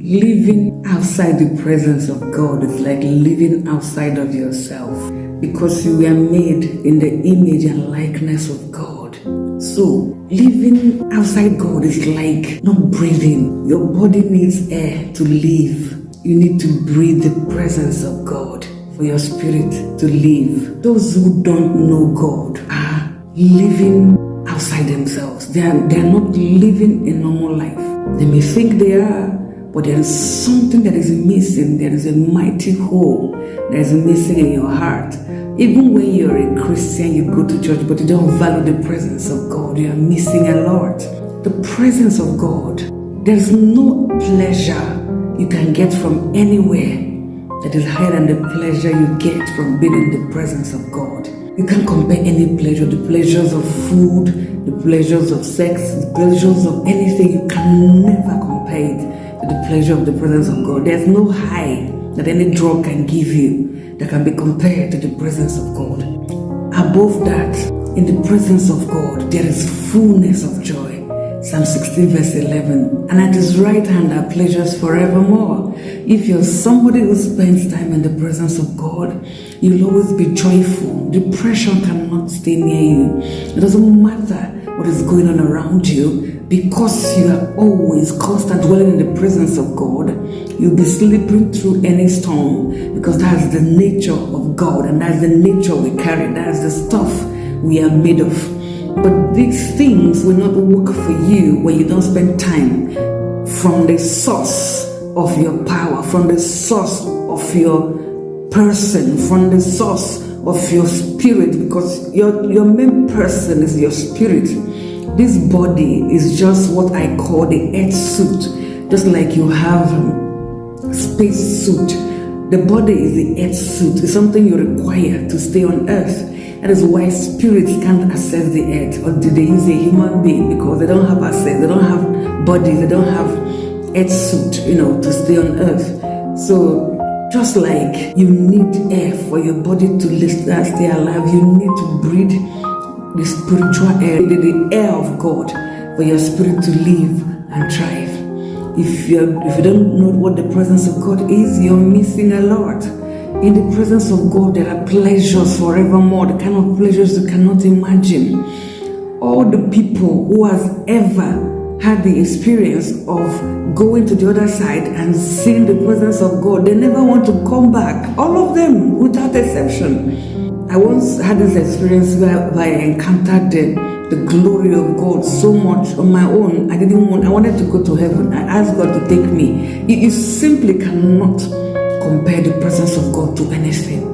Living outside the presence of God is like living outside of yourself, because you were made in the image and likeness of God. So, living outside God is like not breathing. Your body needs air to live. You need to breathe the presence of God for your spirit to live. Those who don't know God are living outside themselves. They are not living a normal life. They may think they are, but there is something that is missing. There is a mighty hole that is missing in your heart. Even when you're a Christian, you go to church, but you don't value the presence of God, you are missing a lot. The presence of God, there's no pleasure you can get from anywhere that is higher than the pleasure you get from being in the presence of God. You can't compare any pleasure, the pleasures of food, the pleasures of sex, the pleasures of anything. You can never compare it to the pleasure of the presence of God. There's no high that any drug can give you that can be compared to the presence of God. Above that, in the presence of God, there is fullness of joy. Psalm 16 verse 11. And at his right hand are pleasures forevermore. If you're somebody who spends time in the presence of God, you'll always be joyful. Depression cannot stay near you. It doesn't matter what is going on around you, because you are always constant dwelling in the presence of God. You'll be sleeping through any storm, because that's the nature of God, and that's the nature we carry. That's the stuff we are made of. But these things will not work for you when you don't spend time from the source of your power, from the source of your person, from the source of your spirit, because your main person is your spirit. This body is just what I call the earth suit. Just like you have space suit, the body is the earth suit. It's something you require to stay on earth. That is why spirits can't access the earth, or do they use a human being, because they don't have access, they don't have bodies, they don't have earth suit, to stay on earth. So just like you need air for your body to stay alive, you need to breathe the spiritual air, the air of God, for your spirit to live and thrive. If you don't know what the presence of God is, you're missing a lot. In the presence of God, there are pleasures forevermore, the kind of pleasures you cannot imagine. All the people who has ever had the experience of going to the other side and seeing the presence of God, they never want to come back. All of them, without exception. I once had this experience where I encountered the glory of God so much on my own. I wanted to go to heaven. I asked God to take me. You simply cannot compare the presence of God to anything.